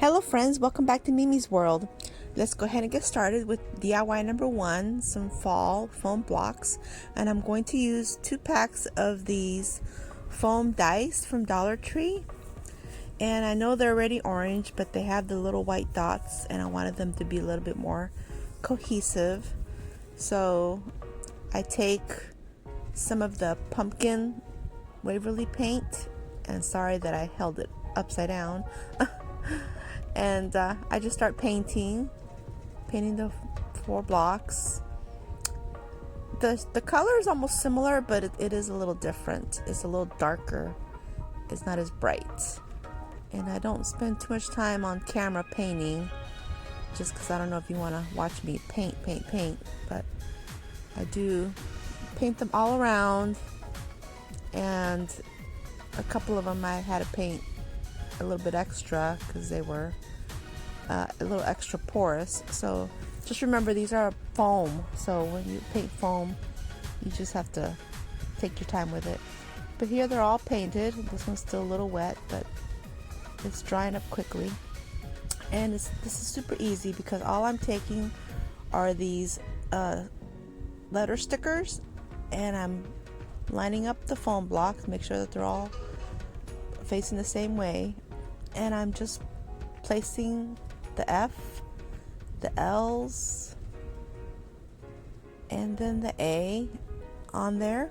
Hello friends, welcome back to Mimi's World. Let's go ahead and get started with DIY number 1, some fall foam blocks. And I'm going to use 2 packs of these foam dice from Dollar Tree. And I know they're already orange, but they have the little white dots and I wanted them to be a little bit more cohesive. So I take some of the pumpkin Waverly paint, and sorry that I held it upside down. And I just start painting the 4 blocks. The color is almost similar, but it is a little different. It's a little darker. It's not as bright. And I don't spend too much time on camera painting, just because I don't know if you want to watch me paint, but I do paint them all around. And a couple of them I had to paint a little bit extra because they were a little extra porous. So just remember, these are foam, so when you paint foam you just have to take your time with it. But here they're all painted. This one's still a little wet, but it's drying up quickly. And this is super easy because all I'm taking are these letter stickers, and I'm lining up the foam blocks, make sure that they're all facing the same way, and I'm just placing the F, the L's, and then the A on there.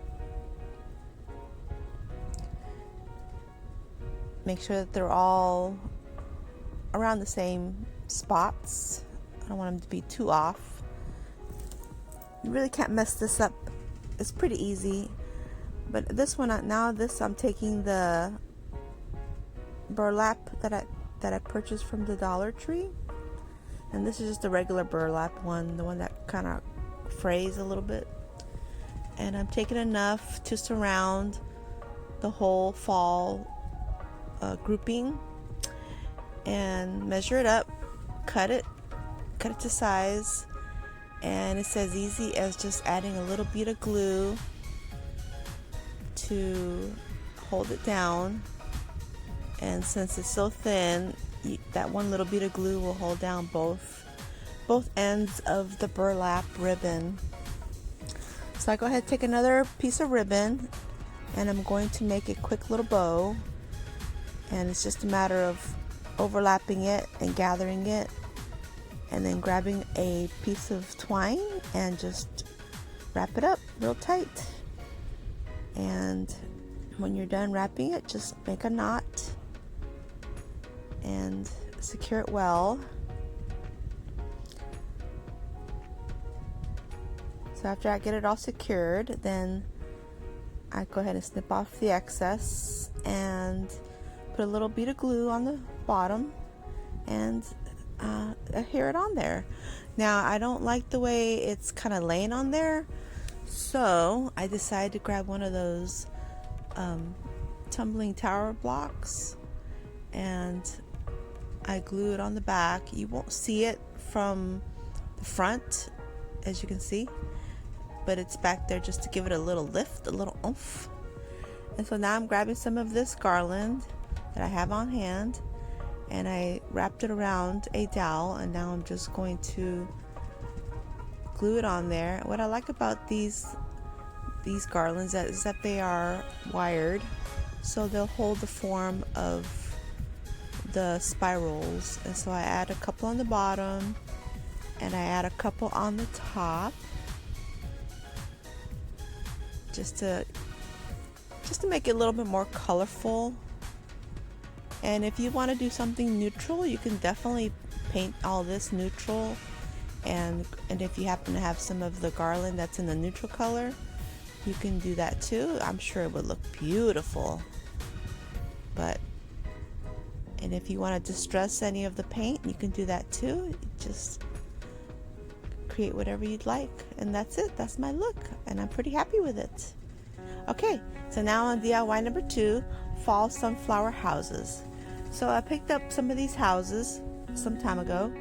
Make sure that they're all around the same spots. I don't want them to be too off. You really can't mess this up. It's pretty easy. But this one, I'm taking the burlap that I purchased from the Dollar Tree, and this is just the regular burlap one, the one that kind of frays a little bit. And I'm taking enough to surround the whole fall grouping, and measure it up, cut it to size, and it's as easy as just adding a little bit of glue to hold it down. And since it's so thin, that one little bit of glue will hold down both ends of the burlap ribbon. So I go ahead and take another piece of ribbon, and I'm going to make a quick little bow, and it's just a matter of overlapping it and gathering it, and then grabbing a piece of twine and just wrap it up real tight. And when you're done wrapping it, just make a knot and secure it well. So after I get it all secured, then I go ahead and snip off the excess and put a little bit of glue on the bottom and adhere it on there. Now I don't like the way it's kind of laying on there, so I decided to grab one of those tumbling tower blocks, and I glue it on the back. You won't see it from the front, as you can see, but it's back there just to give it a little lift, a little oomph. And so now I'm grabbing some of this garland that I have on hand, and I wrapped it around a dowel, and now I'm just going to glue it on there. What I like about these garlands is that they are wired, so they'll hold the form of the spirals. And so I add a couple on the bottom, and I add a couple on the top, just to make it a little bit more colorful. And if you want to do something neutral, you can definitely paint all this neutral, and if you happen to have some of the garland that's in the neutral color, you can do that too. I'm sure it would look beautiful. And if you want to distress any of the paint, you can do that too. Just create whatever you'd like, and that's it. That's my look, and I'm pretty happy with it. Okay, so now on DIY number 2, fall sunflower houses. So I picked up some of these houses some time ago,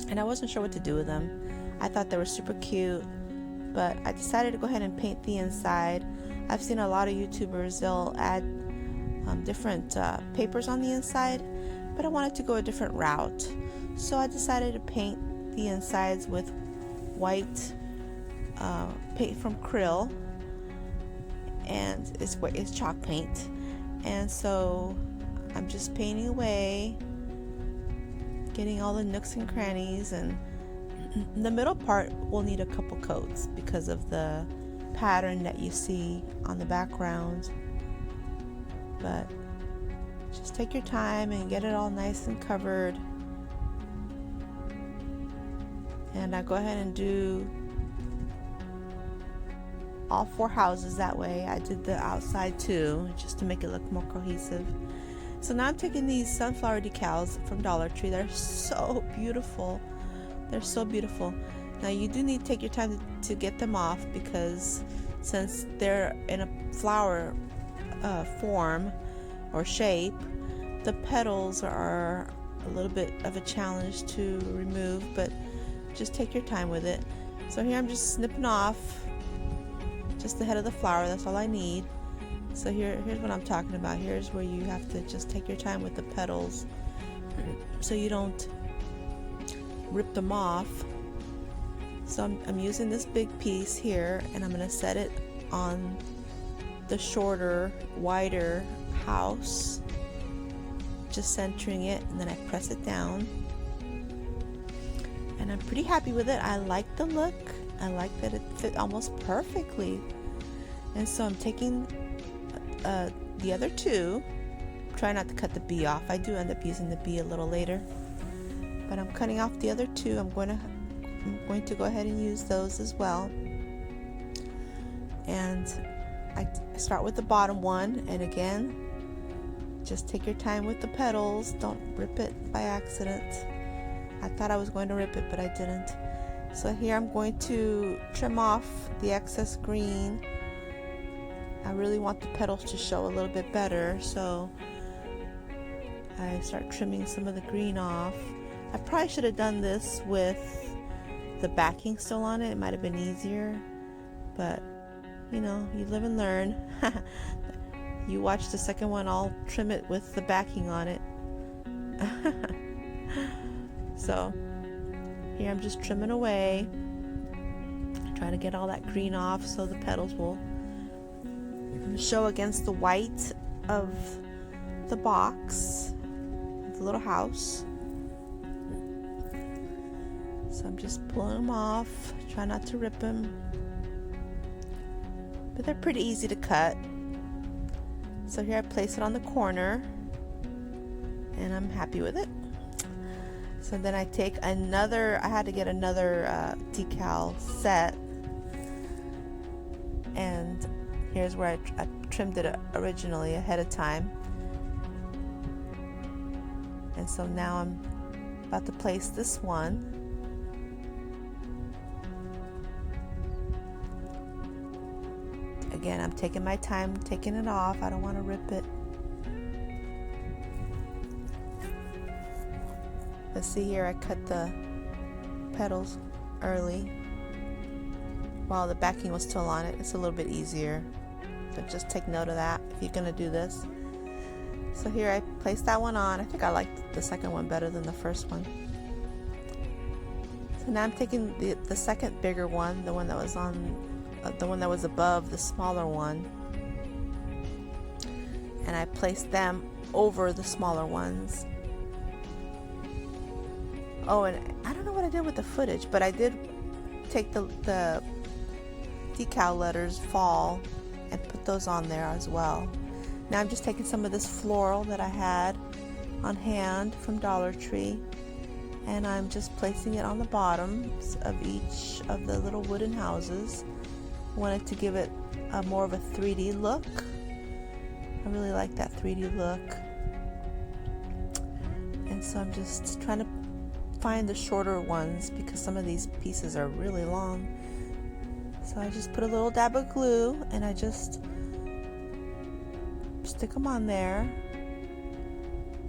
and I wasn't sure what to do with them. I thought they were super cute, but I decided to go ahead and paint the inside. I've seen a lot of YouTubers, they'll add different papers on the inside, but I wanted to go a different route. So I decided to paint the insides with white paint from Krill, and it's chalk paint. And so I'm just painting away, getting all the nooks and crannies, and the middle part will need a couple coats because of the pattern that you see on the background. But just take your time and get it all nice and covered. And I go ahead and do all 4 houses that way. I did the outside too, just to make it look more cohesive. So now I'm taking these sunflower decals from Dollar Tree. They're so beautiful. They're so beautiful. Now you do need to take your time to get them off, because since they're in a flower form or shape, the petals are a little bit of a challenge to remove, but just take your time with it. So here I'm just snipping off just the head of the flower. That's all I need. So here's what I'm talking about. Here's where you have to just take your time with the petals so you don't rip them off. So I'm using this big piece here, and I'm going to set it on the shorter, wider house, just centering it, and then I press it down. And I'm pretty happy with it. I like the look. I like that it fit almost perfectly. And so I'm taking the other 2. Try not to cut the B off. I do end up using the B a little later, but I'm cutting off the other 2. I'm going to go ahead and use those as well. And I start with the bottom one, and again, just take your time with the petals. Don't rip it by accident. I thought I was going to rip it, but I didn't. So here I'm going to trim off the excess green. I really want the petals to show a little bit better, so I start trimming some of the green off. I probably should have done this with the backing still on it. It might have been easier, but you know, you live and learn. You watch the second one, I'll trim it with the backing on it. So here I'm just trimming away, trying to get all that green off so the petals will show against the white of the box, the little house. So I'm just pulling them off, try not to rip them, but they're pretty easy to cut. So here I place it on the corner, and I'm happy with it. So then I take another, I had to get another decal set, and here's where I trimmed it originally ahead of time. And so now I'm about to place this one. Again, I'm taking my time taking it off. I don't want to rip it. Let's see here, I cut the petals early while the backing was still on it. It's a little bit easier, so just take note of that if you're gonna do this. So here I placed that one on. I think I liked the second one better than the first one. So now I'm taking the second bigger one, the one that was on the one that was above the smaller one, and I placed them over the smaller ones. Oh, and I don't know what I did with the footage, but I did take the decal letters fall and put those on there as well. Now I'm just taking some of this floral that I had on hand from Dollar Tree, and I'm just placing it on the bottoms of each of the little wooden houses. I wanted to give it a more of a 3D look. I really like that 3D look, and so I'm just trying to find the shorter ones because some of these pieces are really long. So I just put a little dab of glue and I just stick them on there,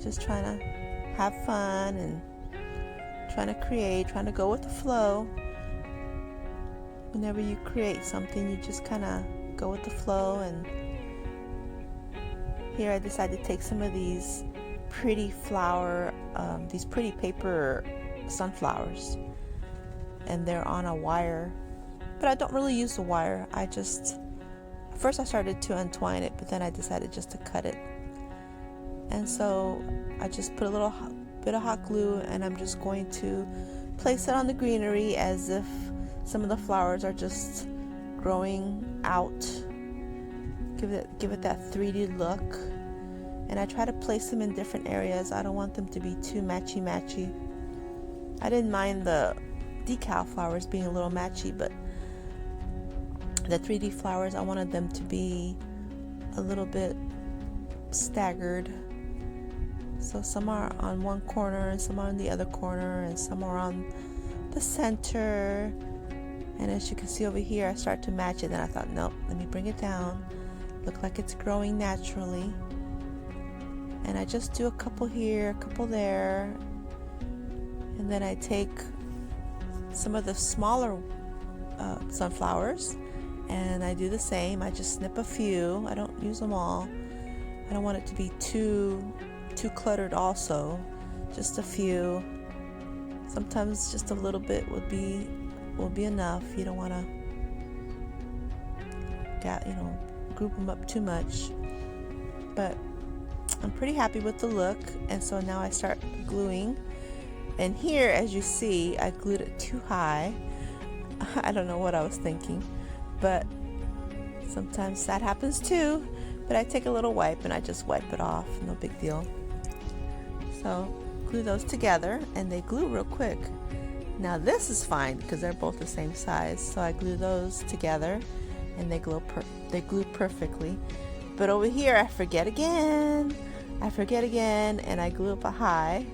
just trying to have fun and trying to create, trying to go with the flow. Whenever you create something, you just kind of go with the flow. And here I decided to take some of these pretty flower, these pretty paper sunflowers, and they're on a wire, but I don't really use the wire. First I started to untwine it, but then I decided just to cut it. And so I just put a little bit of hot glue, and I'm just going to place it on the greenery as if some of the flowers are just growing out. Give it that 3D look. And I try to place them in different areas. I don't want them to be too matchy-matchy. I didn't mind the decal flowers being a little matchy, but the 3D flowers, I wanted them to be a little bit staggered. So some are on one corner, and some are on the other corner, and some are on the center. And as you can see over here, I start to match it. Then I thought, nope, let me bring it down. Look like it's growing naturally. And I just do a couple here, a couple there. And then I take some of the smaller sunflowers, and I do the same. I just snip a few. I don't use them all. I don't want it to be too cluttered also. Just a few. Sometimes just a little bit will be enough. You don't want to group them up too much. But I'm pretty happy with the look, and so now I start gluing. And here, as you see, I glued it too high. I don't know what I was thinking, but sometimes that happens too. But I take a little wipe and I just wipe it off, no big deal. So glue those together, and they glue real quick. Now this is fine because they're both the same size, so I glue those together, and they glue perfectly. But over here I forget again, and I glue up a high.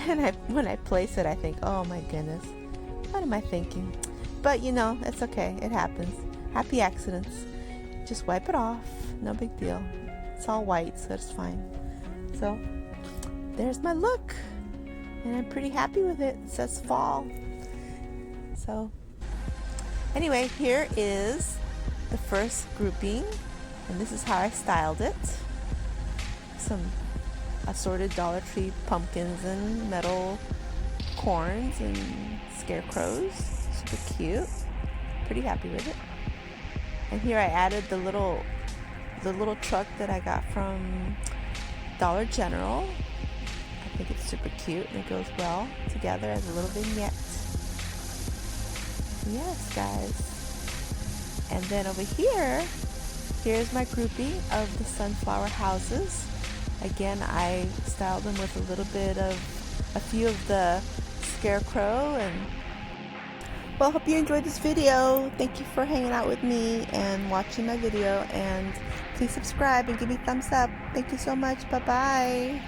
And when I place it, I think, oh my goodness, what am I thinking? But it's okay, it happens. Happy accidents. Just wipe it off, no big deal. It's all white, so it's fine. So there's my look, and I'm pretty happy with it. It says fall. So anyway, here is the first grouping, and this is how I styled it. Some assorted Dollar Tree pumpkins and metal corns and scarecrows. Super cute. Pretty happy with it. And here I added the little truck that I got from Dollar General. I think it's super cute, and it goes well together as a little vignette. Yes, guys. And then over here, here's my grouping of the sunflower houses. Again, I styled them with a little bit of a few of the scarecrow. And well, hope you enjoyed this video. Thank you for hanging out with me and watching my video, and please subscribe and give me a thumbs up. Thank you so much. Bye bye.